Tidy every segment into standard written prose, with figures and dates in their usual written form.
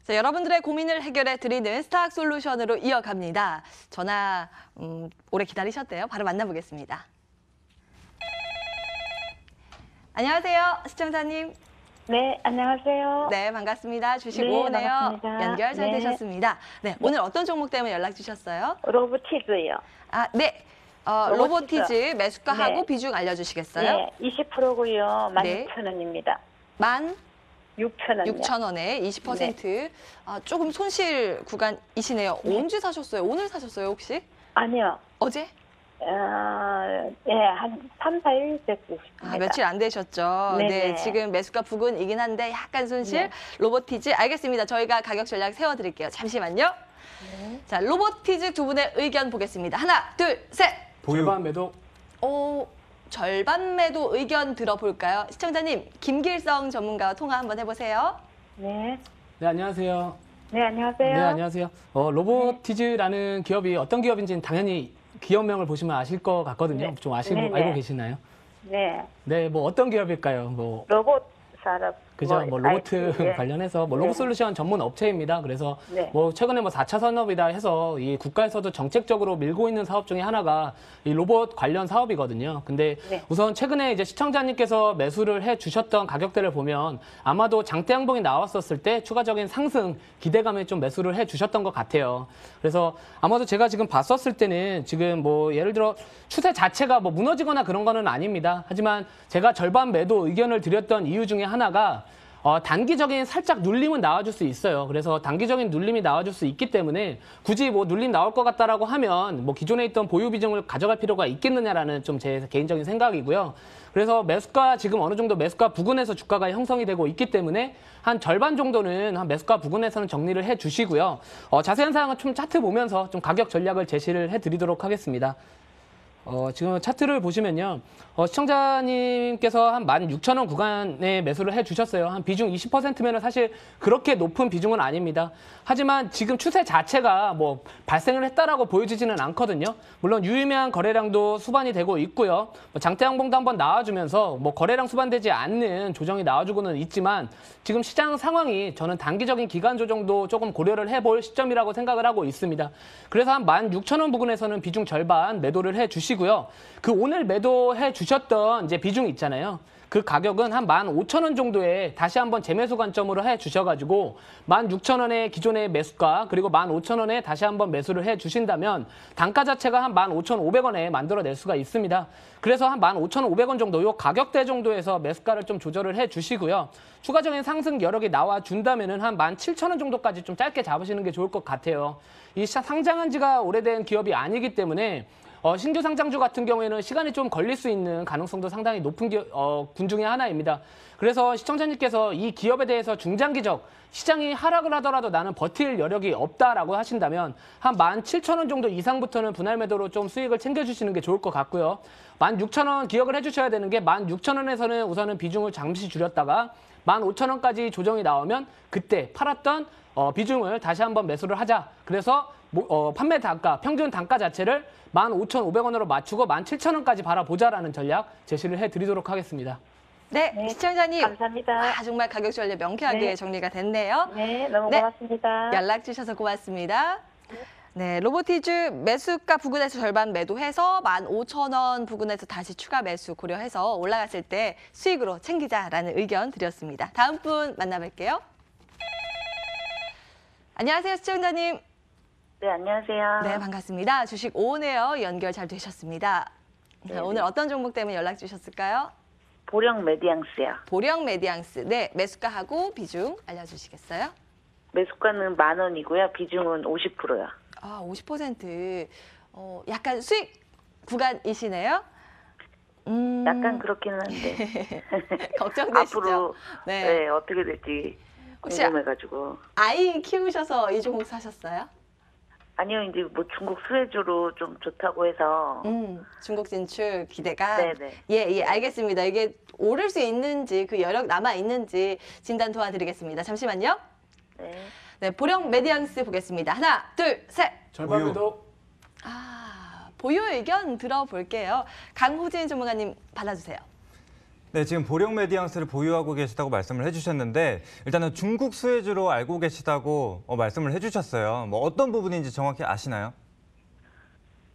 자, 여러분들의 고민을 해결해 드리는 스타학 솔루션으로 이어갑니다. 전화 오래 기다리셨대요. 바로 만나보겠습니다. 안녕하세요, 시청자님. 네, 안녕하세요. 네, 반갑습니다. 주식 네, 오네요. 반갑습니다. 연결 잘 네. 되셨습니다. 네, 오늘 어떤 종목 때문에 연락 주셨어요? 로보티즈요. 아, 네. 로보티즈 매수가하고 네. 비중 알려주시겠어요? 네, 20%고요. 네. 16,000원입니다. 16,000원에 6,000원이요. 20%. 아, 조금 손실 구간이시네요. 네. 언제 사셨어요? 오늘 사셨어요, 혹시? 아니요. 어제? 네, 한 3, 4일 됐습니다. 아, 며칠 안 되셨죠? 네네. 네, 지금 매수가 부근이긴 한데 약간 손실. 네. 로보티즈 알겠습니다. 저희가 가격 전략 세워드릴게요. 잠시만요. 네. 자, 로보티즈 두 분의 의견 보겠습니다. 하나, 둘, 셋. 절반 매도. 절반 매도 의견 들어볼까요? 시청자님, 김길성 전문가와 통화 한번 해보세요. 네. 네, 안녕하세요. 네, 안녕하세요. 네, 안녕하세요. 로보티즈라는 기업이 어떤 기업인지는 당연히 기업명을 보시면 아실 것 같거든요. 네. 좀 네네. 알고 계시나요? 네. 네, 뭐 어떤 기업일까요? 뭐 로봇 산업. 그죠? 뭐 로봇 예. 관련해서 뭐 네. 로봇 솔루션 전문 업체입니다. 그래서 네. 뭐 최근에 뭐 4차 산업이다 해서 이 국가에서도 정책적으로 밀고 있는 사업 중에 하나가 이 로봇 관련 사업이거든요. 근데 네. 우선 최근에 이제 시청자님께서 매수를 해 주셨던 가격대를 보면 아마도 장대 양봉이 나왔었을 때 추가적인 상승 기대감에 좀 매수를 해 주셨던 것 같아요. 그래서 아마도 제가 지금 봤었을 때는 지금 뭐 예를 들어 추세 자체가 뭐 무너지거나 그런 거는 아닙니다. 하지만 제가 절반 매도 의견을 드렸던 이유 중에 하나가 단기적인 살짝 눌림은 나와줄 수 있어요. 그래서 단기적인 눌림이 나와줄 수 있기 때문에 굳이 뭐 눌림 나올 것 같다라고 하면 뭐 기존에 있던 보유 비중을 가져갈 필요가 있겠느냐라는 좀 제 개인적인 생각이고요. 그래서 매수가 지금 어느 정도 매수가 부근에서 주가가 형성이 되고 있기 때문에 한 절반 정도는 한 매수가 부근에서는 정리를 해 주시고요. 자세한 사항은 좀 차트 보면서 좀 가격 전략을 제시를 해 드리도록 하겠습니다. 지금 차트를 보시면요. 시청자님께서 한 16,000원 구간에 매수를 해주셨어요. 한 비중 20%면 사실 그렇게 높은 비중은 아닙니다. 하지만 지금 추세 자체가 뭐 발생을 했다라고 보여지지는 않거든요. 물론 유의미한 거래량도 수반이 되고 있고요. 장대 양봉도 한번 나와주면서 뭐 거래량 수반되지 않는 조정이 나와주고는 있지만 지금 시장 상황이 저는 단기적인 기간 조정도 조금 고려를 해볼 시점이라고 생각을 하고 있습니다. 그래서 한 16,000원 부근에서는 비중 절반 매도를 해주시고요. 그 오늘 매도해 주셨던 이제 비중 있잖아요. 그 가격은 한 15,000원 정도에 다시 한번 재매수 관점으로 해 주셔가지고 16,000원의 기존의 매수가 그리고 15,000원에 다시 한번 매수를 해 주신다면 단가 자체가 한 15,500원에 만들어낼 수가 있습니다. 그래서 한 15,500원 정도 요 가격대 정도에서 매수가를 좀 조절을 해 주시고요. 추가적인 상승 여력이 나와 준다면은 한 17,000원 정도까지 좀 짧게 잡으시는 게 좋을 것 같아요. 이 상장한 지가 오래된 기업이 아니기 때문에 신규 상장주 같은 경우에는 시간이 좀 걸릴 수 있는 가능성도 상당히 높은 군 중에 하나입니다. 그래서 시청자님께서 이 기업에 대해서 중장기적 시장이 하락을 하더라도 나는 버틸 여력이 없다라고 하신다면 한 17,000원 정도 이상부터는 분할 매도로 좀 수익을 챙겨주시는 게 좋을 것 같고요. 16,000원 기억을 해주셔야 되는 게 16,000원에서는 우선은 비중을 잠시 줄였다가 15,000원까지 조정이 나오면 그때 팔았던 비중을 다시 한번 매수를 하자. 그래서 판매 단가, 평균 단가 자체를 15,500원으로 맞추고 17,000원까지 바라보자라는 전략 제시를 해드리도록 하겠습니다. 네, 네, 시청자님. 감사합니다. 정말 가격 전략 명쾌하게 네. 정리가 됐네요. 네, 너무 네. 고맙습니다. 연락 주셔서 고맙습니다. 네, 로보티즈 매수가 부근에서 절반 매도해서 15,000원 부근에서 다시 추가 매수 고려해서 올라갔을 때 수익으로 챙기자라는 의견 드렸습니다. 다음 분 만나뵐게요. 안녕하세요, 시청자님. 네, 안녕하세요. 네, 반갑습니다. 주식 오네요. 연결 잘 되셨습니다. 자, 오늘 어떤 종목 때문에 연락 주셨을까요? 보령 메디앙스요. 보령 메디앙스. 네, 매수가하고 비중 알려주시겠어요? 매수가는 10,000원이고요. 비중은 50%요. 아, 50%. 약간 수익 구간이시네요? 약간 그렇기는 한데. 걱정되시죠? 앞으로 네. 네, 어떻게 될지 혹시 궁금해가지고. 아이 키우셔서 이 종목 사셨어요? 아니요, 이제 뭐 중국 수혜주로 좀 좋다고 해서. 중국 진출 기대가. 네네. 예, 알겠습니다. 이게 오를 수 있는지 그 여력 남아 있는지 진단 도와드리겠습니다. 잠시만요. 네. 네, 보령 메디앙스 보겠습니다. 하나, 둘, 셋. 절반 매도. 보유 의견 들어볼게요. 강호진 전문가님 받아주세요. 네, 지금 보령 메디앙스를 보유하고 계시다고 말씀을 해주셨는데 일단은 중국 수혜주로 알고 계시다고 말씀을 해주셨어요. 뭐 어떤 부분인지 정확히 아시나요?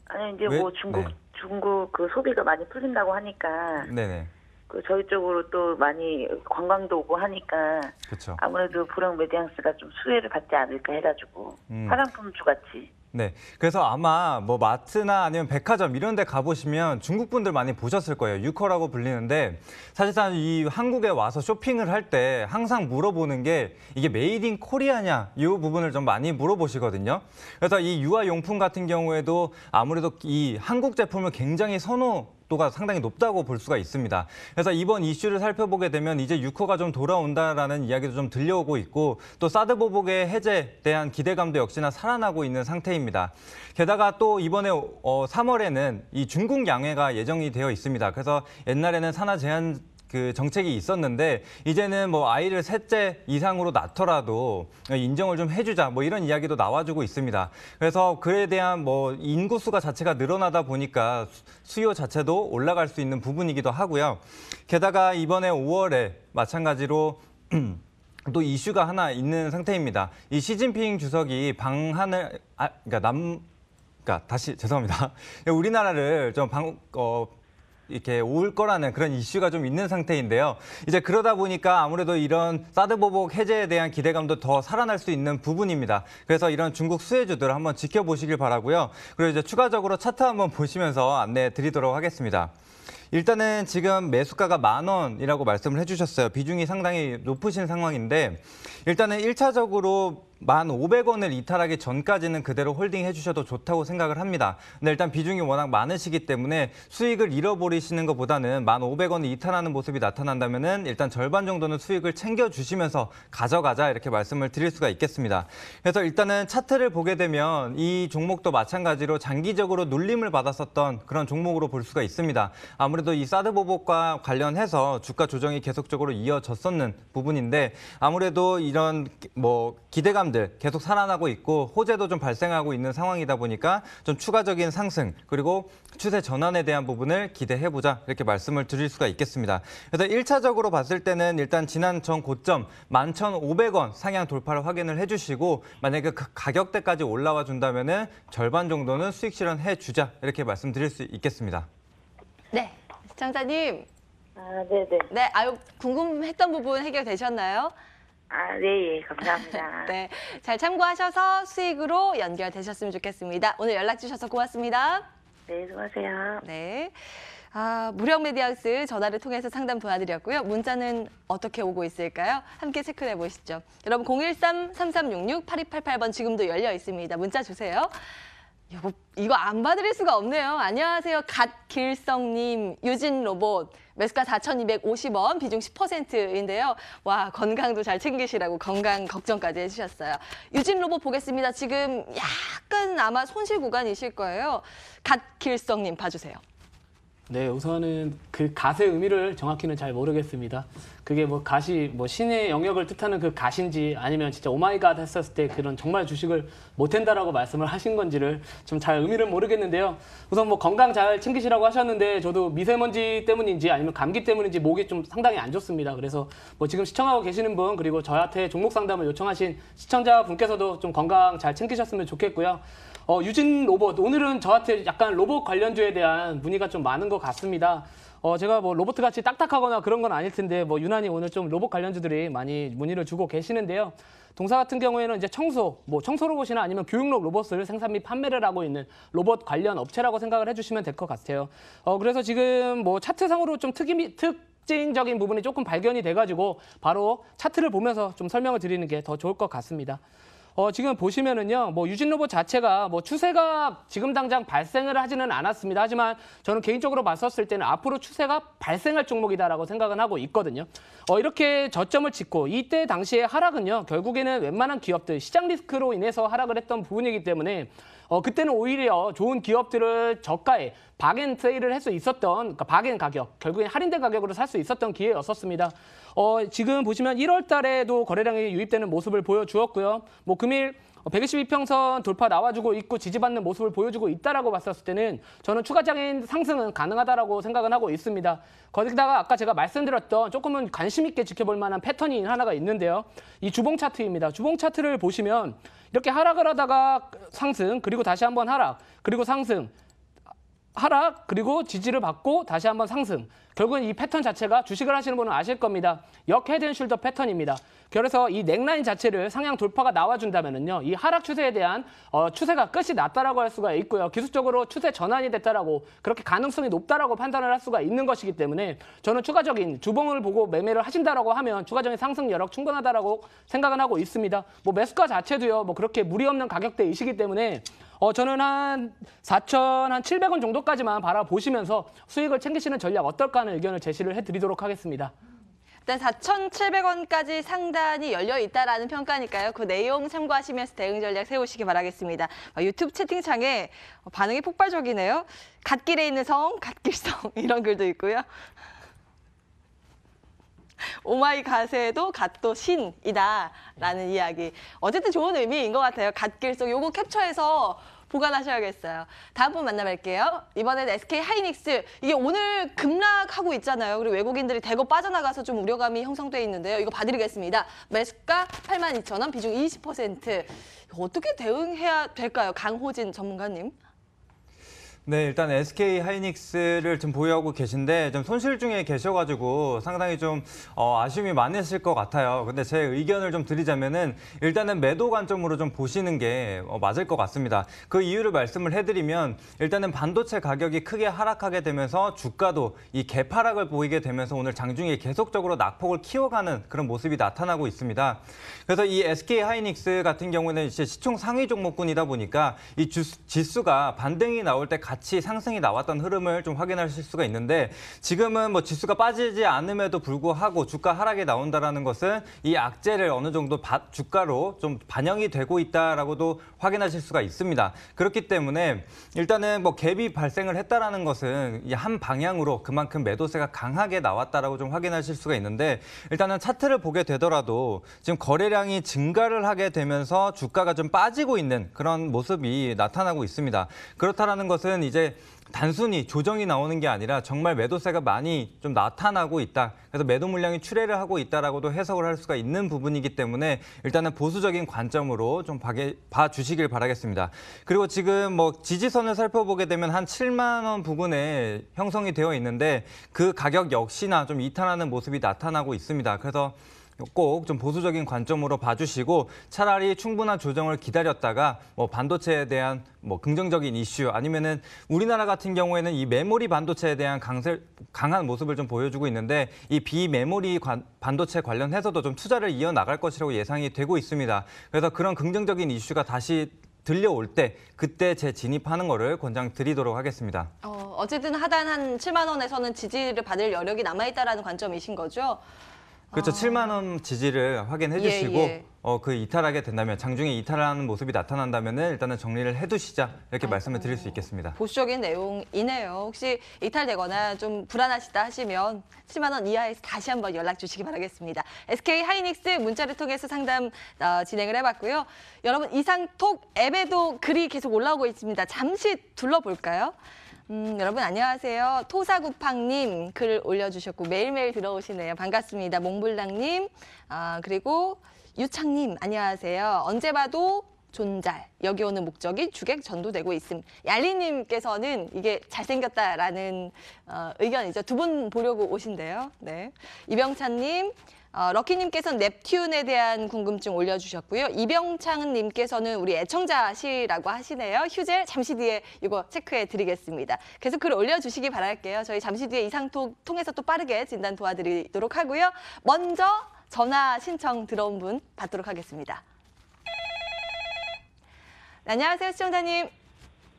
아니 이제 왜? 뭐 중국 그 소비가 많이 풀린다고 하니까 네네. 그 저희 쪽으로 또 많이 관광도 오고 하니까 그렇죠. 아무래도 보령 메디앙스가 좀 수혜를 받지 않을까 해가지고 화장품주 같이. 네, 그래서 아마 뭐 마트나 아니면 백화점 이런 데 가보시면 중국 분들 많이 보셨을 거예요. 유커라고 불리는데 사실상 이 한국에 와서 쇼핑을 할 때 항상 물어보는 게 이게 메이드 인 코리아냐 이 부분을 좀 많이 물어보시거든요. 그래서 이 유아용품 같은 경우에도 아무래도 이 한국 제품을 굉장히 선호도가 상당히 높다고 볼 수가 있습니다. 그래서 이번 이슈를 살펴보게 되면 이제 유커가 좀 돌아온다라는 이야기도 좀 들려오고 있고 또 사드 보복의 해제에 대한 기대감도 역시나 살아나고 있는 상태입니다. 게다가 또 이번에 3월에는 이 중국 양해가 예정이 되어 있습니다. 그래서 옛날에는 산하 제한 그 정책이 있었는데 이제는 뭐 아이를 셋째 이상으로 낳더라도 인정을 좀 해주자 뭐 이런 이야기도 나와주고 있습니다. 그래서 그에 대한 뭐 인구수가 자체가 늘어나다 보니까 수요 자체도 올라갈 수 있는 부분이기도 하고요. 게다가 이번에 5월에 마찬가지로 또 이슈가 하나 있는 상태입니다. 이 시진핑 주석이 방한을 그러니까 다시 죄송합니다. 우리나라를 좀 이렇게 올 거라는 그런 이슈가 좀 있는 상태인데요. 이제 그러다 보니까 아무래도 이런 사드 보복 해제에 대한 기대감도 더 살아날 수 있는 부분입니다. 그래서 이런 중국 수혜주들을 한번 지켜보시길 바라고요. 그리고 이제 추가적으로 차트 한번 보시면서 안내해 드리도록 하겠습니다. 일단은 지금 매수가가 10,000원이라고 말씀을 해주셨어요. 비중이 상당히 높으신 상황인데 일단은 1차적으로 1,500원을 이탈하기 전까지는 그대로 홀딩해 주셔도 좋다고 생각을 합니다. 근데 일단 비중이 워낙 많으시기 때문에 수익을 잃어버리시는 것보다는 1,500원을 이탈하는 모습이 나타난다면은 일단 절반 정도는 수익을 챙겨주시면서 가져가자 이렇게 말씀을 드릴 수가 있겠습니다. 그래서 일단은 차트를 보게 되면 이 종목도 마찬가지로 장기적으로 눌림을 받았었던 그런 종목으로 볼 수가 있습니다. 아무래도 이 사드 보복과 관련해서 주가 조정이 계속적으로 이어졌었는 부분인데 아무래도 이런 뭐 기대감들 계속 살아나고 있고 호재도 좀 발생하고 있는 상황이다 보니까 좀 추가적인 상승 그리고 추세 전환에 대한 부분을 기대해보자 이렇게 말씀을 드릴 수가 있겠습니다. 그래서 1차적으로 봤을 때는 일단 지난 전 고점 11,500원 상향 돌파를 확인을 해주시고 만약에 그 가격대까지 올라와 준다면은 절반 정도는 수익 실현해 주자 이렇게 말씀드릴 수 있겠습니다. 네, 시청자님. 아, 네네. 네, 아유 궁금했던 부분 해결되셨나요? 아, 네, 예, 감사합니다. 네, 잘 참고하셔서 수익으로 연결되셨으면 좋겠습니다. 오늘 연락 주셔서 고맙습니다. 네, 수고하세요. 네. 무령 메디앙스 전화를 통해서 상담 도와드렸고요. 문자는 어떻게 오고 있을까요? 함께 체크해 보시죠. 여러분 013-3366-8288번 지금도 열려 있습니다. 문자 주세요. 이거 안 봐드릴 수가 없네요. 안녕하세요. 갓길성님, 유진 로봇. 매수가 4,250원, 비중 10%인데요. 와, 건강도 잘 챙기시라고 건강 걱정까지 해주셨어요. 유진 로봇 보겠습니다. 지금 약간 아마 손실 구간이실 거예요. 갓길성님 봐주세요. 네, 우선은 그 갓의 의미를 정확히는 잘 모르겠습니다. 그게 뭐 갓이 뭐 신의 영역을 뜻하는 그 갓인지 아니면 진짜 오마이갓 했었을 때 그런 정말 주식을 못한다라고 말씀을 하신 건지를 좀 잘 의미를 모르겠는데요. 우선 뭐 건강 잘 챙기시라고 하셨는데 저도 미세먼지 때문인지 아니면 감기 때문인지 목이 좀 상당히 안 좋습니다. 그래서 뭐 지금 시청하고 계시는 분 그리고 저한테 종목 상담을 요청하신 시청자분께서도 좀 건강 잘 챙기셨으면 좋겠고요. 유진 로봇, 오늘은 저한테 약간 로봇 관련주에 대한 문의가 좀 많은 것 같습니다. 제가 뭐 로봇 같이 딱딱하거나 그런 건 아닐 텐데 뭐 유난히 오늘 좀 로봇 관련주들이 많이 문의를 주고 계시는데요. 동사 같은 경우에는 이제 청소 로봇이나 아니면 교육용 로봇을 생산 및 판매를 하고 있는 로봇 관련 업체라고 생각을 해주시면 될 것 같아요. 그래서 지금 뭐 차트상으로 좀 특징적인 부분이 조금 발견이 돼가지고 바로 차트를 보면서 좀 설명을 드리는 게 더 좋을 것 같습니다. 지금 보시면은요, 뭐 유진 로봇 자체가 뭐 추세가 지금 당장 발생을 하지는 않았습니다. 하지만 저는 개인적으로 봤었을 때는 앞으로 추세가 발생할 종목이다라고 생각은 하고 있거든요. 이렇게 저점을 찍고 이때 당시의 하락은요, 결국에는 웬만한 기업들 시장 리스크로 인해서 하락을 했던 부분이기 때문에 그때는 오히려 좋은 기업들을 저가에 박앤 세일을 할 수 있었던, 그러니까 박앤 가격, 결국엔 할인된 가격으로 살 수 있었던 기회였었습니다. 지금 보시면 1월 달에도 거래량이 유입되는 모습을 보여주었고요. 뭐 금일 122평선 돌파 나와주고 있고 지지받는 모습을 보여주고 있다라고 봤었을 때는 저는 추가적인 상승은 가능하다라고 생각은 하고 있습니다. 거기다가 아까 제가 말씀드렸던 조금은 관심 있게 지켜볼 만한 패턴이 하나가 있는데요. 이 주봉 차트입니다. 주봉 차트를 보시면 이렇게 하락을 하다가 상승, 그리고 다시 한번 하락, 그리고 상승, 하락, 그리고 지지를 받고 다시 한번 상승. 결국은 이 패턴 자체가 주식을 하시는 분은 아실 겁니다. 역 헤드 앤 숄더 패턴입니다. 그래서 이 넥라인 자체를 상향 돌파가 나와준다면은요, 이 하락 추세에 대한 추세가 끝이 났다라고 할 수가 있고요. 기술적으로 추세 전환이 됐다라고, 그렇게 가능성이 높다라고 판단을 할 수가 있는 것이기 때문에 저는 추가적인 주봉을 보고 매매를 하신다라고 하면 추가적인 상승 여력 충분하다라고 생각은 하고 있습니다. 뭐 매수가 자체도요, 뭐 그렇게 무리 없는 가격대이시기 때문에 저는 한 4,700원 정도까지만 바라보시면서 수익을 챙기시는 전략 어떨까 하는 의견을 제시를 해드리도록 하겠습니다. 일단 4,700원까지 상단이 열려 있다라는 평가니까요. 그 내용 참고하시면서 대응 전략 세우시기 바라겠습니다. 유튜브 채팅창에 반응이 폭발적이네요. 갓길에 있는 성, 갓길성 이런 글도 있고요. 오마이 갓에도 갓도 신이다라는 이야기. 어쨌든 좋은 의미인 것 같아요. 갓길성 요거 캡처해서 보관하셔야겠어요. 다음 분 만나뵐게요. 이번엔 SK 하이닉스. 이게 오늘 급락하고 있잖아요. 그리고 외국인들이 대거 빠져나가서 좀 우려감이 형성돼 있는데요. 이거 봐드리겠습니다. 매수가 82,000원, 비중 20%. 어떻게 대응해야 될까요? 강호진 전문가님. 네, 일단 SK 하이닉스를 좀 보유하고 계신데 좀 손실 중에 계셔가지고 상당히 좀 아쉬움이 많으실 것 같아요. 근데 제 의견을 좀 드리자면은 일단은 매도 관점으로 좀 보시는 게 맞을 것 같습니다. 그 이유를 말씀을 해드리면 일단은 반도체 가격이 크게 하락하게 되면서 주가도 이 개파락을 보이게 되면서 오늘 장중에 계속적으로 낙폭을 키워가는 그런 모습이 나타나고 있습니다. 그래서 이 SK 하이닉스 같은 경우는 이제 시총 상위 종목군이다 보니까 이 지수가 반등이 나올 때 같이 상승이 나왔던 흐름을 좀 확인하실 수가 있는데 지금은 뭐 지수가 빠지지 않음에도 불구하고 주가 하락이 나온다라는 것은 이 악재를 어느 정도 주가로 좀 반영이 되고 있다라고도 확인하실 수가 있습니다. 그렇기 때문에 일단은 뭐 갭이 발생을 했다라는 것은 이 한 방향으로 그만큼 매도세가 강하게 나왔다라고 좀 확인하실 수가 있는데 일단은 차트를 보게 되더라도 지금 거래량이 증가를 하게 되면서 주가가 좀 빠지고 있는 그런 모습이 나타나고 있습니다. 그렇다라는 것은 이제 단순히 조정이 나오는 게 아니라 정말 매도세가 많이 좀 나타나고 있다. 그래서 매도 물량이 출회를 하고 있다라고도 해석을 할 수가 있는 부분이기 때문에 일단은 보수적인 관점으로 좀 봐주시길 바라겠습니다. 그리고 지금 뭐 지지선을 살펴보게 되면 한 7만 원 부근에 형성이 되어 있는데 그 가격 역시나 좀 이탈하는 모습이 나타나고 있습니다. 그래서 꼭 좀 보수적인 관점으로 봐주시고 차라리 충분한 조정을 기다렸다가 뭐 반도체에 대한 뭐 긍정적인 이슈 아니면은 우리나라 같은 경우에는 이 메모리 반도체에 대한 강한 모습을 좀 보여주고 있는데 이 비메모리 반도체 관련해서도 좀 투자를 이어나갈 것이라고 예상이 되고 있습니다. 그래서 그런 긍정적인 이슈가 다시 들려올 때 그때 재진입하는 거를 권장드리도록 하겠습니다. 어쨌든 하단 한 7만 원에서는 지지를 받을 여력이 남아있다라는 관점이신 거죠? 그렇죠. 7만 원 지지를 확인해 주시고 예. 그 이탈하게 된다면 장중에 이탈하는 모습이 나타난다면 일단은 정리를 해두시자 이렇게 말씀을 드릴 수 있겠습니다. 보수적인 내용이네요. 혹시 이탈되거나 좀 불안하시다 하시면 7만 원 이하에서 다시 한번 연락 주시기 바라겠습니다. SK 하이닉스 문자를 통해서 상담 진행을 해봤고요. 여러분 이상톡 앱에도 글이 계속 올라오고 있습니다. 잠시 둘러볼까요? 여러분 안녕하세요. 토사구팡님 글 올려주셨고 매일매일 들어오시네요. 반갑습니다. 몽블랑님 그리고 유창님 안녕하세요. 언제 봐도 존잘 여기 오는 목적이 주객 전도되고 있음. 얄리님께서는 이게 잘생겼다라는 의견이죠. 두 분 보려고 오신대요. 네. 이병찬님 럭키님께서는 넵튠에 대한 궁금증 올려주셨고요. 이병창님께서는 우리 애청자시라고 하시네요. 휴젤 잠시 뒤에 이거 체크해 드리겠습니다. 계속 글 올려주시기 바랄게요. 저희 잠시 뒤에 이상톡 통해서 또 빠르게 진단 도와드리도록 하고요. 먼저 전화 신청 들어온 분 받도록 하겠습니다. 네, 안녕하세요, 시청자님.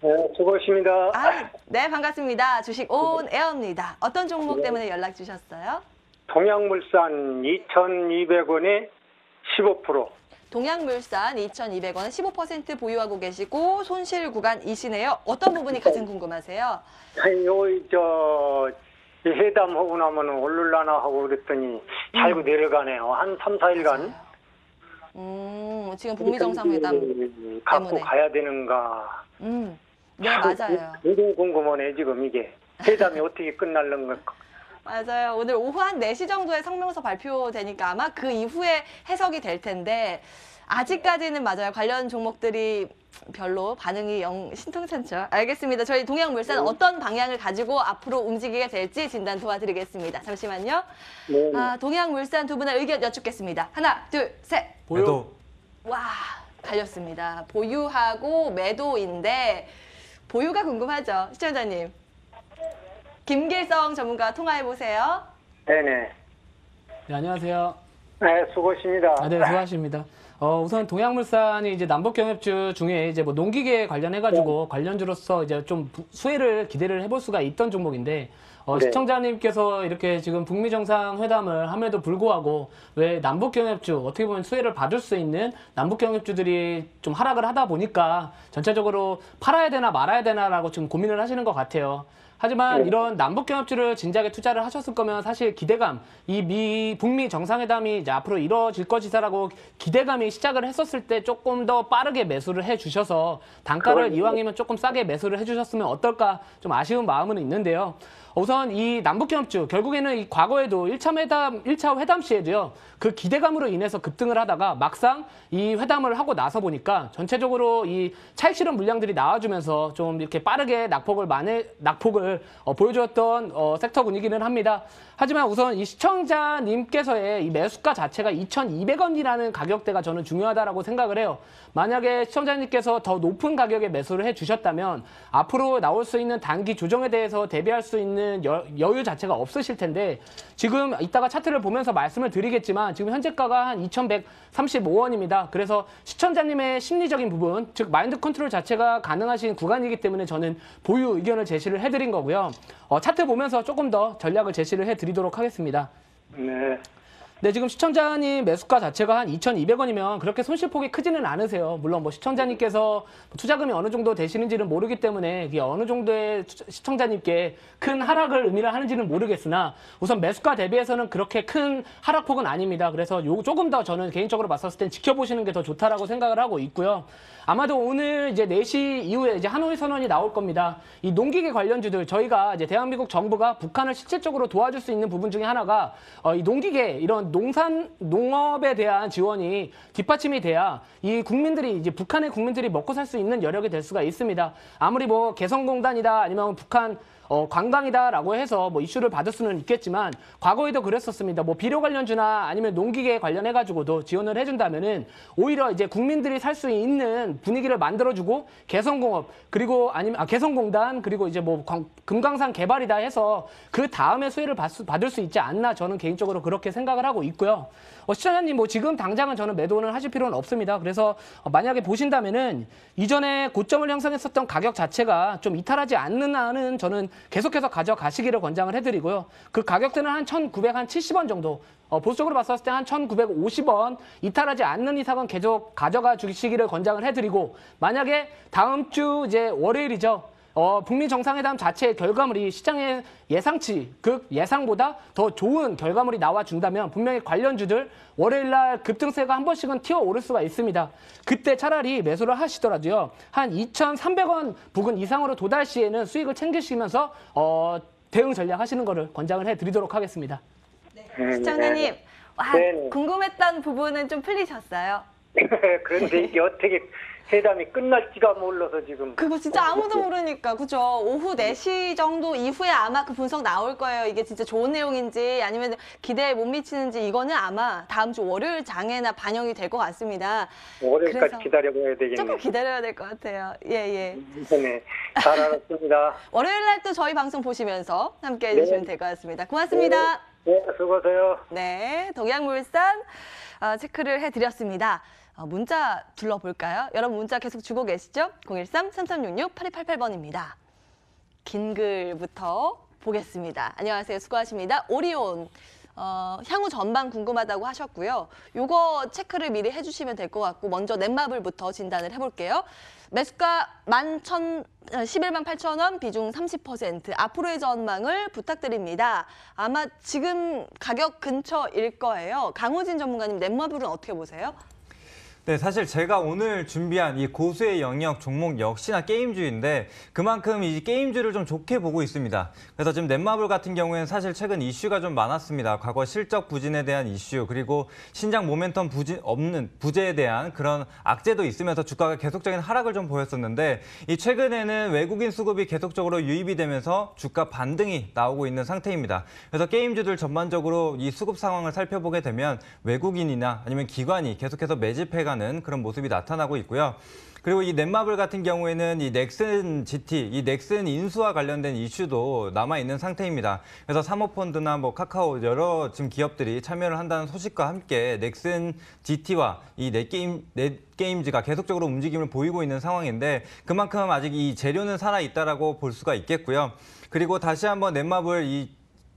네, 수고하십니다. 네, 반갑습니다. 주식 온 에어입니다. 어떤 종목 때문에 연락 주셨어요? 동양물산 2,200원에 15%. 동양물산 2,200원 15% 보유하고 계시고 손실 구간이시네요. 어떤 부분이 가장 궁금하세요? 이 회담하고 나면 오를라나 하고 그랬더니 잘고 내려가네요. 한 3, 4일간. 지금 북미 정상회담 갖고 때문에. 가야 되는가. 네, 맞아요. 굉장히 궁금하네 지금 이게 회담이 어떻게 끝날는 가. 맞아요. 오늘 오후 한 4시 정도에 성명서 발표되니까 아마 그 이후에 해석이 될 텐데 아직까지는 맞아요. 관련 종목들이 별로 반응이 신통찮죠. 알겠습니다. 저희 동양물산 어떤 방향을 가지고 앞으로 움직이게 될지 진단 도와드리겠습니다. 잠시만요. 네. 동양물산 두 분의 의견 여쭙겠습니다. 하나, 둘, 셋. 매도. 와, 갈렸습니다. 보유하고 매도인데 보유가 궁금하죠, 시청자님. 김길성 전문가 통화해보세요. 네네. 네, 안녕하세요. 네, 수고하십니다. 네, 수고하십니다. 우선 동양물산이 이제 남북경협주 중에 이제 뭐 농기계 관련해가지고 관련주로서 이제 좀 수혜를 기대를 해볼 수가 있던 종목인데, 네. 시청자님께서 이렇게 지금 북미 정상회담을 함에도 불구하고 왜 남북경협주 어떻게 보면 수혜를 받을 수 있는 남북경협주들이 좀 하락을 하다 보니까 전체적으로 팔아야 되나 말아야 되나라고 지금 고민을 하시는 것 같아요. 하지만 이런 남북경협주를 진작에 투자를 하셨을 거면 사실 기대감, 이 북미 정상회담이 이제 앞으로 이루어질 것이다라고 기대감이 시작을 했었을 때 조금 더 빠르게 매수를 해주셔서 단가를 이왕이면 조금 싸게 매수를 해주셨으면 어떨까 좀 아쉬운 마음은 있는데요. 우선 이 남북경협주 결국에는 이 과거에도 1차 회담 시에도요. 그 기대감으로 인해서 급등을 하다가 막상 이 회담을 하고 나서 보니까 전체적으로 이 차익 실현 물량들이 나와주면서 좀 이렇게 빠르게 낙폭을 보여주었던 섹터 분위기는 합니다. 하지만 우선 이 시청자님께서의 이 매수가 자체가 2,200원이라는 가격대가 저는 중요하다라고 생각을 해요. 만약에 시청자님께서 더 높은 가격에 매수를 해주셨다면 앞으로 나올 수 있는 단기 조정에 대해서 대비할 수 있는 여유 자체가 없으실 텐데 지금 이따가 차트를 보면서 말씀을 드리겠지만 지금 현재가가 한 2,135원입니다. 그래서 시청자님의 심리적인 부분, 즉 마인드 컨트롤 자체가 가능하신 구간이기 때문에 저는 보유 의견을 제시를 해드린 거고요. 차트 보면서 조금 더 전략을 제시를 해드리도록 하겠습니다. 네. 네, 지금 시청자님 매수가 자체가 한 2,200원이면 그렇게 손실폭이 크지는 않으세요. 물론 뭐 시청자님께서 투자금이 어느 정도 되시는지는 모르기 때문에 이게 어느 정도의 시청자님께 큰 하락을 의미를 하는지는 모르겠으나 우선 매수가 대비해서는 그렇게 큰 하락폭은 아닙니다. 그래서 조금 더 저는 개인적으로 봤었을 땐 지켜보시는 게 더 좋다라고 생각을 하고 있고요. 아마도 오늘 이제 4시 이후에 이제 하노이 선언이 나올 겁니다. 이 농기계 관련주들 저희가 이제 대한민국 정부가 북한을 실질적으로 도와줄 수 있는 부분 중에 하나가 이 농기계 이런 농업에 대한 지원이 뒷받침이 돼야 이 국민들이 이제 북한의 국민들이 먹고 살 수 있는 여력이 될 수가 있습니다. 아무리 뭐 개성공단이다 아니면 북한 관광이다라고 해서 뭐 이슈를 받을 수는 있겠지만 과거에도 그랬었습니다. 뭐 비료 관련주나 아니면 농기계 관련해가지고도 지원을 해준다면은 오히려 이제 국민들이 살 수 있는 분위기를 만들어주고 개성공업 그리고 아니면 개성공단 그리고 이제 뭐 금강산 개발이다 해서 그 다음에 수혜를 받을 수 있지 않나 저는 개인적으로 그렇게 생각을 하고 있고요. 시청자님 뭐 지금 당장은 저는 매도는 하실 필요는 없습니다. 그래서 만약에 보신다면은 이전에 고점을 형성했었던 가격 자체가 좀 이탈하지 않는 한은 저는 계속해서 가져가시기를 권장을 해드리고요. 그 가격대는 한 1,970원 정도. 보수적으로 봤었을 때 한 1,950원 이탈하지 않는 이상은 계속 가져가 주시기를 권장을 해드리고 만약에 다음 주 이제 월요일이죠. 북미 정상회담 자체의 결과물이 시장의 예상치, 그 예상보다 더 좋은 결과물이 나와준다면 분명히 관련주들 월요일날 급등세가 한 번씩은 튀어오를 수가 있습니다. 그때 차라리 매수를 하시더라도요. 한 2,300원 부근 이상으로 도달 시에는 수익을 챙기시면서 대응 전략 하시는 거를 권장을 해드리도록 하겠습니다. 시청자님, 네. 궁금했던 부분은 좀 풀리셨어요? 그런데 이게 어떻게 회담이 끝날지가 몰라서 지금. 그거 진짜 아무도 모르니까, 그죠? 오후 4시 정도 이후에 아마 그 분석 나올 거예요. 이게 진짜 좋은 내용인지 아니면 기대에 못 미치는지 이거는 아마 다음 주 월요일 장에나 반영이 될 것 같습니다. 월요일까지 그래서 기다려봐야 되겠네요. 조금 기다려야 될 것 같아요. 예. 네, 잘 알았습니다. 월요일 날 또 저희 방송 보시면서 함께 해주시면 될 것 같습니다. 고맙습니다. 네, 수고하세요. 네, 동양물산 체크를 해드렸습니다. 문자 둘러볼까요? 여러분 문자 계속 주고 계시죠? 013-3366-8288번입니다. 긴 글부터 보겠습니다. 안녕하세요. 수고하십니다. 오리온. 향후 전반 궁금하다고 하셨고요. 요거 체크를 미리 해주시면 될 것 같고 먼저 넷마블부터 진단을 해볼게요. 매수가 11만 8천 원, 비중 30%. 앞으로의 전망을 부탁드립니다. 아마 지금 가격 근처일 거예요. 강호진 전문가님, 넷마블은 어떻게 보세요? 네, 사실 제가 오늘 준비한 이 고수의 영역 종목 역시나 게임주인데 그만큼 이 게임주를 좀 좋게 보고 있습니다. 그래서 지금 넷마블 같은 경우에는 사실 최근 이슈가 좀 많았습니다. 과거 실적 부진에 대한 이슈 그리고 신장 모멘텀 부재에 대한 그런 악재도 있으면서 주가가 계속적인 하락을 좀 보였었는데 이 최근에는 외국인 수급이 계속적으로 유입이 되면서 주가 반등이 나오고 있는 상태입니다. 그래서 게임주들 전반적으로 이 수급 상황을 살펴보게 되면 외국인이나 아니면 기관이 계속해서 매집해가 그런 모습이 나타나고 있고요. 그리고 이 넷마블 같은 경우에는 이 넥슨 GT, 이 넥슨 인수와 관련된 이슈도 남아있는 상태입니다. 그래서 사모펀드나 뭐 카카오 여러 지금 기업들이 참여를 한다는 소식과 함께 넥슨 GT와 이 넷게임즈가 계속적으로 움직임을 보이고 있는 상황인데 그만큼 아직 이 재료는 살아있다라고 볼 수가 있겠고요. 그리고 다시 한번 넷마블 이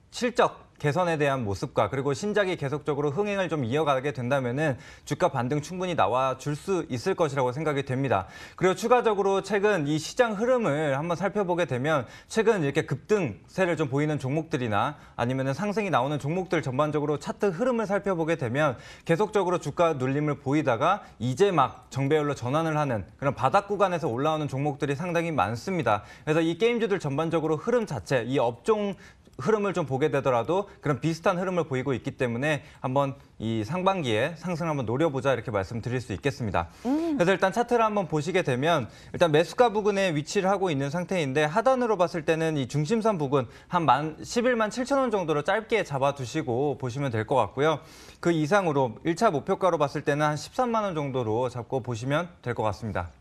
실적 개선에 대한 모습과 그리고 신작이 계속적으로 흥행을 좀 이어가게 된다면은 주가 반등 충분히 나와 줄 수 있을 것이라고 생각이 됩니다. 그리고 추가적으로 최근 이 시장 흐름을 한번 살펴보게 되면 최근 이렇게 급등세를 좀 보이는 종목들이나 아니면은 상승이 나오는 종목들 전반적으로 차트 흐름을 살펴보게 되면 계속적으로 주가 눌림을 보이다가 이제 막 정배열로 전환을 하는 그런 바닥 구간에서 올라오는 종목들이 상당히 많습니다. 그래서 이 게임주들 전반적으로 흐름 자체, 이 업종 흐름을 좀 보게 되더라도 그런 비슷한 흐름을 보이고 있기 때문에 한번 이 상반기에 상승을 한번 노려보자 이렇게 말씀드릴 수 있겠습니다. 그래서 일단 차트를 한번 보시게 되면 일단 매수가 부근에 위치를 하고 있는 상태인데 하단으로 봤을 때는 이 중심선 부근 한 11만 7천 원 정도로 짧게 잡아두시고 보시면 될 것 같고요. 그 이상으로 1차 목표가로 봤을 때는 한 13만 원 정도로 잡고 보시면 될 것 같습니다.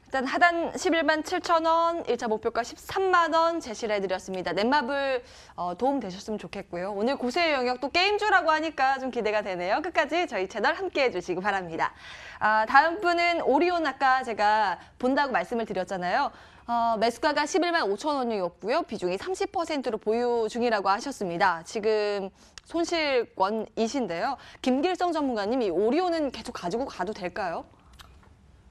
일단 하단 11만 7천 원, 1차 목표가 13만 원 제시를 해드렸습니다. 넷마블 도움 되셨으면 좋겠고요. 오늘 고수의 영역 또 게임주라고 하니까 좀 기대가 되네요. 끝까지 저희 채널 함께해 주시기 바랍니다. 다음 분은 오리온 아까 제가 본다고 말씀을 드렸잖아요. 매수가가 11만 5천 원이었고요. 비중이 30%로 보유 중이라고 하셨습니다. 지금 손실권이신데요. 김길성 전문가님, 이 오리온은 계속 가지고 가도 될까요?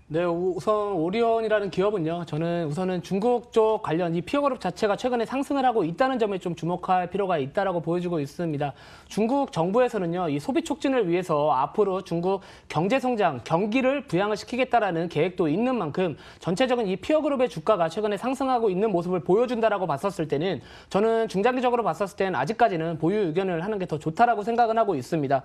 네, 우선 오리온이라는 기업은요, 저는 우선은 중국 쪽 관련 이 피어그룹 자체가 최근에 상승을 하고 있다는 점에 좀 주목할 필요가 있다라고 보여지고 있습니다. 중국 정부에서는요, 이 소비 촉진을 위해서 앞으로 중국 경제 성장, 경기를 부양을 시키겠다라는 계획도 있는 만큼 전체적인 이 피어그룹의 주가가 최근에 상승하고 있는 모습을 보여준다라고 봤었을 때는 저는 중장기적으로 봤었을 때는 아직까지는 보유 의견을 하는 게 더 좋다라고 생각은 하고 있습니다.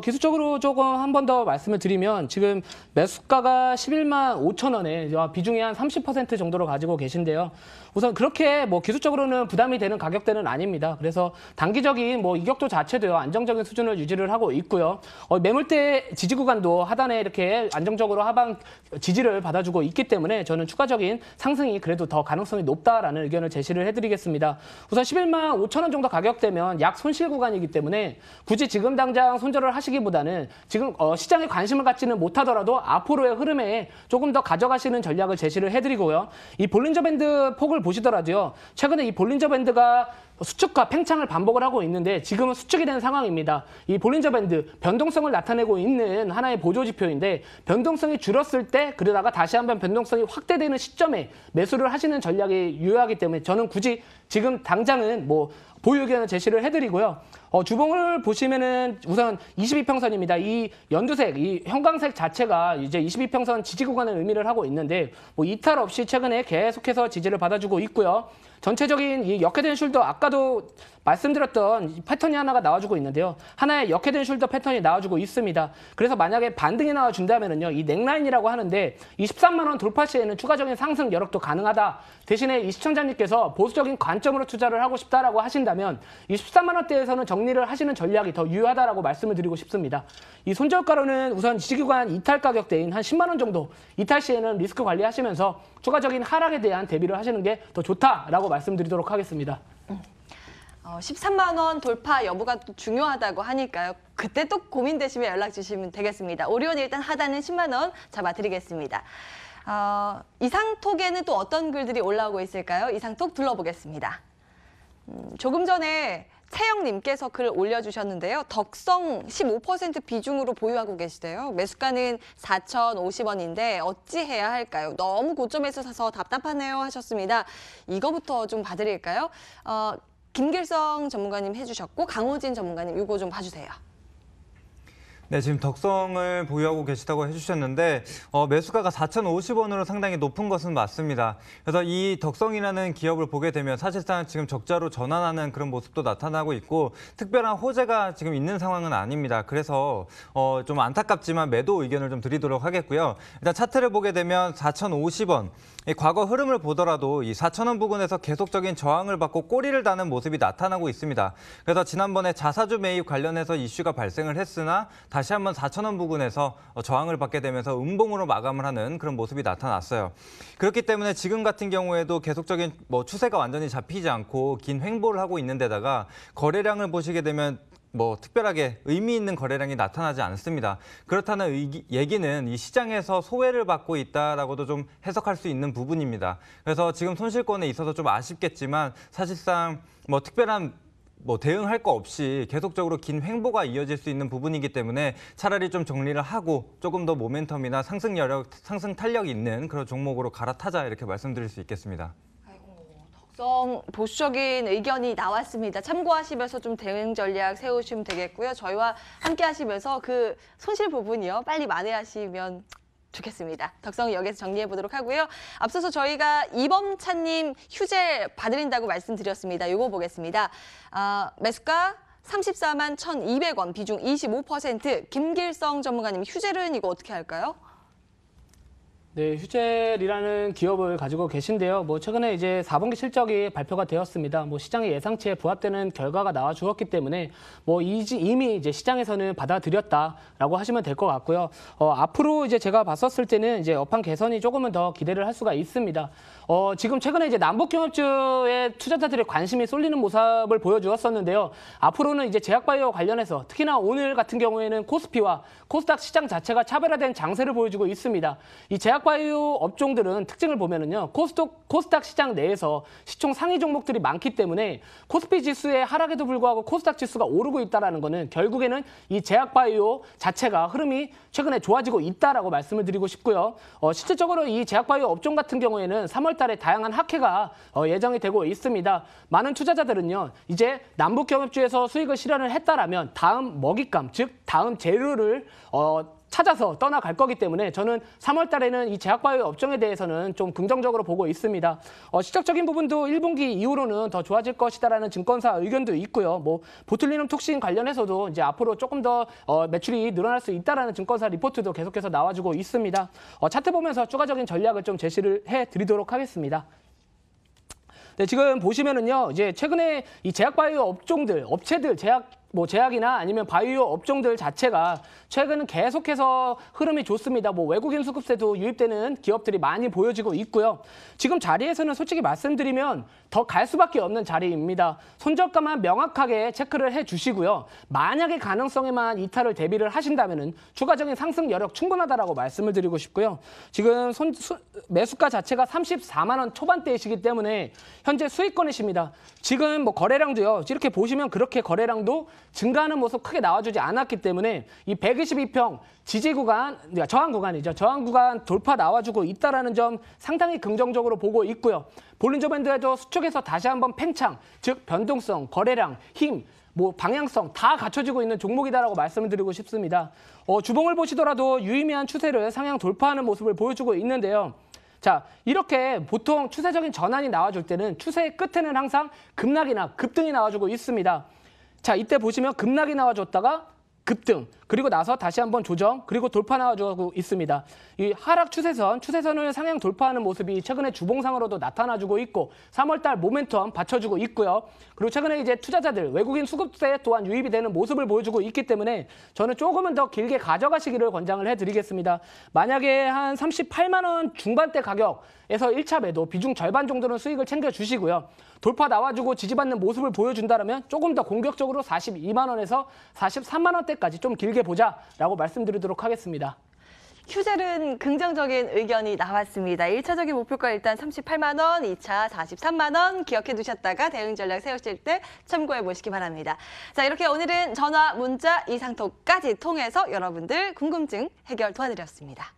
기술적으로 조금 한 번 더 말씀을 드리면 지금 매수가가 11만 5천 원에 비중이 한 30% 정도로 가지고 계신데요. 우선 그렇게 뭐 기술적으로는 부담이 되는 가격대는 아닙니다. 그래서 단기적인 뭐 이격도 자체도요, 안정적인 수준을 유지를 하고 있고요. 매물대 지지 구간도 하단에 이렇게 안정적으로 하방 지지를 받아주고 있기 때문에 저는 추가적인 상승이 그래도 더 가능성이 높다라는 의견을 제시를 해드리겠습니다. 우선 11만 5천 원 정도 가격대면 약 손실 구간이기 때문에 굳이 지금 당장 손절을 하시기보다는 지금 시장에 관심을 갖지는 못하더라도 앞으로의 흐름에 조금 더 가져가시는 전략을 제시를 해드리고요. 이 볼린저 밴드 폭을 보시더라도요. 최근에 이 볼린저 밴드가 수축과 팽창을 반복을 하고 있는데 지금은 수축이 된 상황입니다. 이 볼린저 밴드 변동성을 나타내고 있는 하나의 보조 지표인데 변동성이 줄었을 때 그러다가 다시 한번 변동성이 확대되는 시점에 매수를 하시는 전략이 유효하기 때문에 저는 굳이 지금 당장은 뭐 보유 의견을 제시를 해드리고요. 주봉을 보시면은 우선 22평선입니다. 이 연두색, 이 형광색 자체가 이제 22평선 지지 구간을 의미를 하고 있는데 뭐 이탈 없이 최근에 계속해서 지지를 받아주고 있고요. 전체적인 이 역회된 숄더 아까도 말씀드렸던 패턴이 하나가 나와주고 있는데요. 하나의 역회된 숄더 패턴이 나와주고 있습니다. 그래서 만약에 반등이 나와준다면은요, 이 넥라인이라고 하는데 이 13만 원 돌파 시에는 추가적인 상승 여력도 가능하다. 대신에 이 시청자님께서 보수적인 관점으로 투자를 하고 싶다라고 하신다면 이 13만 원대에서는 정리를 하시는 전략이 더 유효하다라고 말씀을 드리고 싶습니다. 이 손절가로는 우선 지지구간 이탈 가격대인 한 10만 원 정도 이탈 시에는 리스크 관리하시면서 추가적인 하락에 대한 대비를 하시는 게 더 좋다라고 말씀드리도록 하겠습니다. 13만 원 돌파 여부가 또 중요하다고 하니까요. 그때 또 고민되시면 연락 주시면 되겠습니다. 오리온 일단 하단은 10만 원 잡아드리겠습니다. 이상톡에는 또 어떤 글들이 올라오고 있을까요? 이상톡 둘러보겠습니다. 조금 전에 채영님께서 글 올려주셨는데요. 덕성 15% 비중으로 보유하고 계시대요. 매수가는 4,050원인데 어찌해야 할까요? 너무 고점에서 사서 답답하네요 하셨습니다. 이거부터 좀 봐드릴까요? 김길성 전문가님 해주셨고 강호진 전문가님 이거 좀 봐주세요. 네, 지금 덕성을 보유하고 계시다고 해주셨는데 매수가가 4,050원으로 상당히 높은 것은 맞습니다. 그래서 이 덕성이라는 기업을 보게 되면 사실상 지금 적자로 전환하는 그런 모습도 나타나고 있고 특별한 호재가 지금 있는 상황은 아닙니다. 그래서 좀 안타깝지만 매도 의견을 좀 드리도록 하겠고요. 일단 차트를 보게 되면 4,050원. 과거 흐름을 보더라도 이 4,000원 부근에서 계속적인 저항을 받고 꼬리를 다는 모습이 나타나고 있습니다. 그래서 지난번에 자사주 매입 관련해서 이슈가 발생을 했으나 다시 한번 4,000원 부근에서 저항을 받게 되면서 음봉으로 마감을 하는 그런 모습이 나타났어요. 그렇기 때문에 지금 같은 경우에도 계속적인 추세가 완전히 잡히지 않고 긴 횡보를 하고 있는 데다가 거래량을 보시게 되면 특별하게 의미 있는 거래량이 나타나지 않습니다. 그렇다는 얘기는 이 시장에서 소외를 받고 있다라고도 좀 해석할 수 있는 부분입니다. 그래서 지금 손실권에 있어서 좀 아쉽겠지만 사실상 특별한 대응할 거 없이 계속적으로 긴 횡보가 이어질 수 있는 부분이기 때문에 차라리 좀 정리를 하고 조금 더 모멘텀이나 상승 여력, 상승 탄력이 있는 그런 종목으로 갈아타자 이렇게 말씀드릴 수 있겠습니다. 보수적인 의견이 나왔습니다. 참고하시면서 좀 대응 전략 세우시면 되겠고요. 저희와 함께 하시면서 그 손실 부분이요. 빨리 만회하시면 좋겠습니다. 덕성 여기서 정리해 보도록 하고요. 앞서서 저희가 이범찬님 휴재 봐드린다고 말씀드렸습니다. 이거 보겠습니다. 매수가 34만 1,200원, 비중 25%. 김길성 전문가님 휴재는 이거 어떻게 할까요? 네, 휴젤이라는 기업을 가지고 계신데요. 최근에 이제 4분기 실적이 발표가 되었습니다. 시장의 예상치에 부합되는 결과가 나와 주었기 때문에 이미 이제 시장에서는 받아들였다라고 하시면 될 것 같고요. 앞으로 이제 제가 봤었을 때는 이제 업황 개선이 조금은 더 기대를 할 수가 있습니다. 지금 최근에 이제 남북경협주에 투자자들의 관심이 쏠리는 모습을 보여주었었는데요. 앞으로는 이제 제약바이오 관련해서 특히나 오늘 같은 경우에는 코스피와 코스닥 시장 자체가 차별화된 장세를 보여주고 있습니다. 이 제약바이오 업종들은 특징을 보면은요, 코스닥 시장 내에서 시총 상위 종목들이 많기 때문에 코스피 지수의 하락에도 불구하고 코스닥 지수가 오르고 있다는 것은 결국에는 이 제약바이오 자체가 흐름이 최근에 좋아지고 있다라고 말씀을 드리고 싶고요. 실질적으로 이 제약바이오 업종 같은 경우에는 3월 달에 다양한 학회가 예정이 되고 있습니다. 많은 투자자들은요, 이제 남북경협주에서 수익을 실현을 했다라면 다음 먹잇감, 즉 다음 재료를 찾아서 떠나갈 거기 때문에 저는 3월 달에는 이 제약바이오 업종에 대해서는 좀 긍정적으로 보고 있습니다. 실적적인 부분도 1분기 이후로는 더 좋아질 것이다라는 증권사 의견도 있고요. 보툴리눔 톡신 관련해서도 이제 앞으로 조금 더 매출이 늘어날 수 있다라는 증권사 리포트도 계속해서 나와주고 있습니다. 차트 보면서 추가적인 전략을 좀 제시를 해드리도록 하겠습니다. 네, 지금 보시면은요, 이제 최근에 이 제약바이오 업종들, 업체들, 제약이나 아니면 바이오 업종들 자체가 최근은 계속해서 흐름이 좋습니다. 외국인 수급세도 유입되는 기업들이 많이 보여지고 있고요. 지금 자리에서는 솔직히 말씀드리면 더 갈 수밖에 없는 자리입니다. 손절가만 명확하게 체크를 해주시고요. 만약에 가능성에만 이탈을 대비를 하신다면은 추가적인 상승 여력 충분하다라고 말씀을 드리고 싶고요. 지금 매수가 자체가 34만 원 초반대이시기 때문에 현재 수익권이십니다. 지금 거래량도요. 이렇게 보시면 그렇게 거래량도 증가하는 모습 크게 나와주지 않았기 때문에 이 122평 지지 구간, 저항 구간이죠. 저항 구간 돌파 나와주고 있다는 점 상당히 긍정적으로 보고 있고요. 볼린저 밴드에도 수축에서 다시 한번 팽창, 즉 변동성, 거래량, 힘, 방향성 다 갖춰지고 있는 종목이다라고 말씀을 드리고 싶습니다. 주봉을 보시더라도 유의미한 추세를 상향 돌파하는 모습을 보여주고 있는데요. 자, 이렇게 보통 추세적인 전환이 나와줄 때는 추세의 끝에는 항상 급락이나 급등이 나와주고 있습니다. 자, 이때 보시면 급락이 나와줬다가 급등, 그리고 나서 다시 한번 조정, 그리고 돌파 나와주고 있습니다. 이 하락 추세선을 상향 돌파하는 모습이 최근에 주봉상으로도 나타나주고 있고 3월달 모멘텀 받쳐주고 있고요. 그리고 최근에 이제 투자자들, 외국인 수급세 또한 유입이 되는 모습을 보여주고 있기 때문에 저는 조금은 더 길게 가져가시기를 권장을 해드리겠습니다. 만약에 한 38만 원 중반대 가격에서 1차 매도 비중 절반 정도는 수익을 챙겨주시고요. 돌파 나와주고 지지받는 모습을 보여준다면 조금 더 공격적으로 42만 원에서 43만 원대까지 좀 길게 보자라고 말씀드리도록 하겠습니다. 휴젤은 긍정적인 의견이 나왔습니다. 1차적인 목표가 일단 38만 원, 2차 43만 원 기억해 두셨다가 대응 전략 세우실 때 참고해 보시기 바랍니다. 자, 이렇게 오늘은 전화, 문자, 이상톡까지 통해서 여러분들 궁금증 해결 도와드렸습니다.